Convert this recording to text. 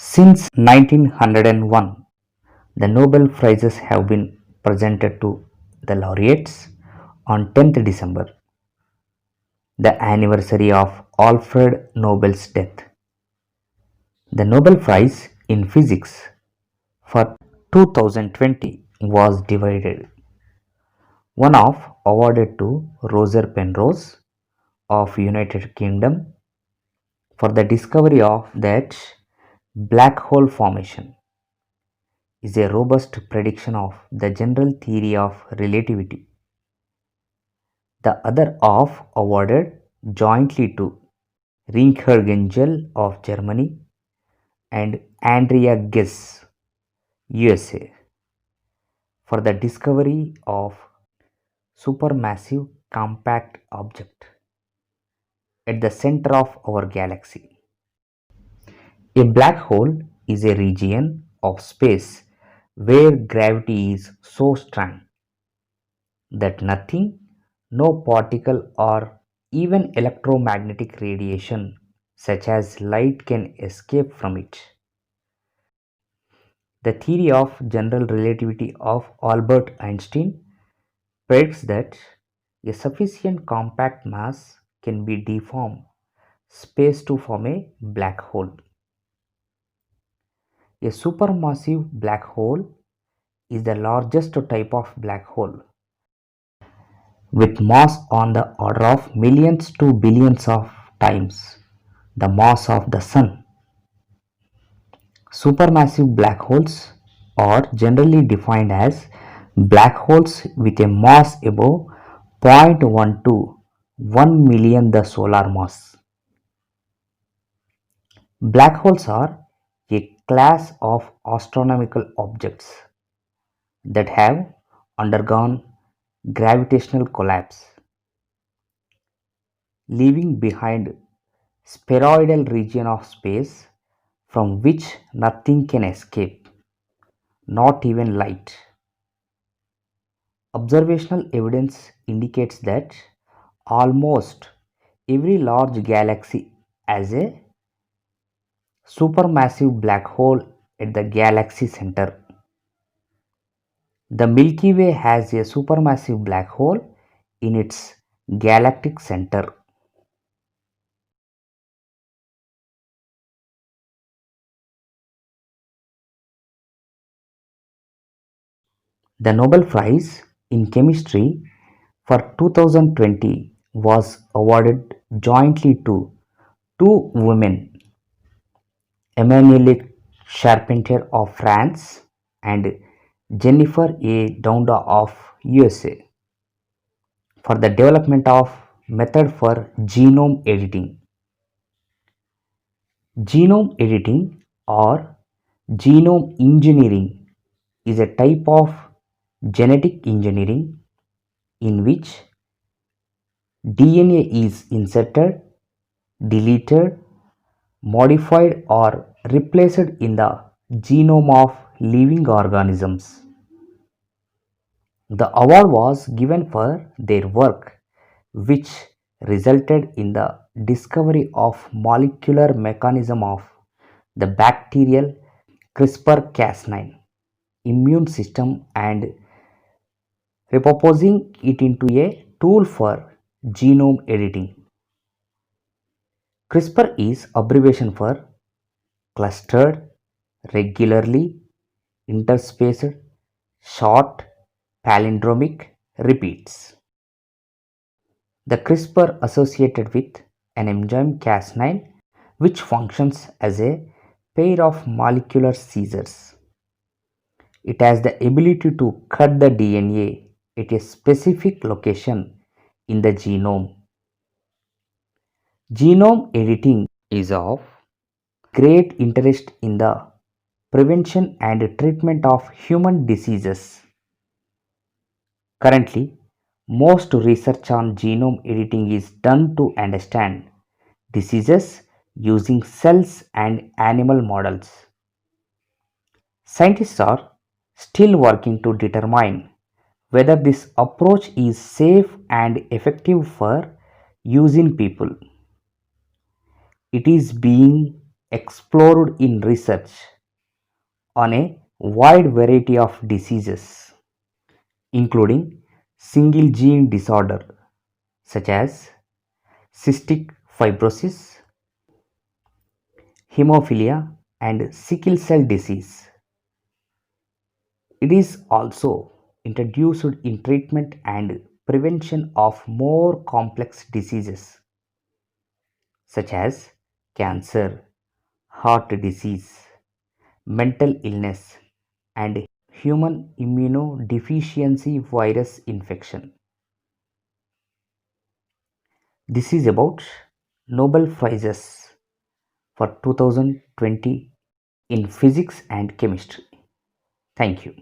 Since 1901, the Nobel Prizes have been presented to the laureates on 10th December, the anniversary of Alfred Nobel's death. The Nobel Prize in Physics for 2020 was divided. One half awarded to Roger Penrose of United Kingdom for the discovery of that black hole formation is a robust prediction of the general theory of relativity. The other half awarded jointly to Reinhard Genzel of Germany and Andrea Ghez, USA, for the discovery of supermassive compact object at the center of our galaxy. A black hole is a region of space where gravity is so strong that nothing, no particle or even electromagnetic radiation such as light can escape from it. The theory of general relativity of Albert Einstein predicts that a sufficient compact mass can be deformed space to form a black hole. A supermassive black hole is the largest type of black hole with mass on the order of millions to billions of times the mass of the sun. Supermassive black holes are generally defined as black holes with a mass above 0.1 to 1 million the solar mass. Black holes are a class of astronomical objects that have undergone gravitational collapse, leaving behind spheroidal region of space from which nothing can escape, not even light. Observational evidence indicates that almost every large galaxy has a supermassive black hole at the galaxy center. The Milky Way has a supermassive black hole in its galactic center. The Nobel Prize in Chemistry for 2020 was awarded jointly to two women, Emmanuelle Charpentier of France and Jennifer A. Doudna of USA, for the development of method for genome editing. Genome editing or genome engineering is a type of genetic engineering in which DNA is inserted, deleted, modified or replaced in the genome of living organisms. The award was given for their work which resulted in the discovery of molecular mechanism of the bacterial CRISPR-Cas9 immune system and repurposing it into a tool for genome editing. CRISPR is abbreviation for clustered, regularly interspaced, short, palindromic repeats. The CRISPR associated with an enzyme Cas9 which functions as a pair of molecular scissors. It has the ability to cut the DNA at a specific location in the genome. Genome editing is of great interest in the prevention and treatment of human diseases. Currently, most research on genome editing is done to understand diseases using cells and animal models. Scientists are still working to determine whether this approach is safe and effective for use in people. It is being explored in research on a wide variety of diseases, including single gene disorder such as cystic fibrosis, hemophilia, and sickle cell disease. It is also introduced in treatment and prevention of more complex diseases such as cancer, heart disease, mental illness, and human immunodeficiency virus infection. This is about Nobel Prizes for 2020 in physics and chemistry. Thank you.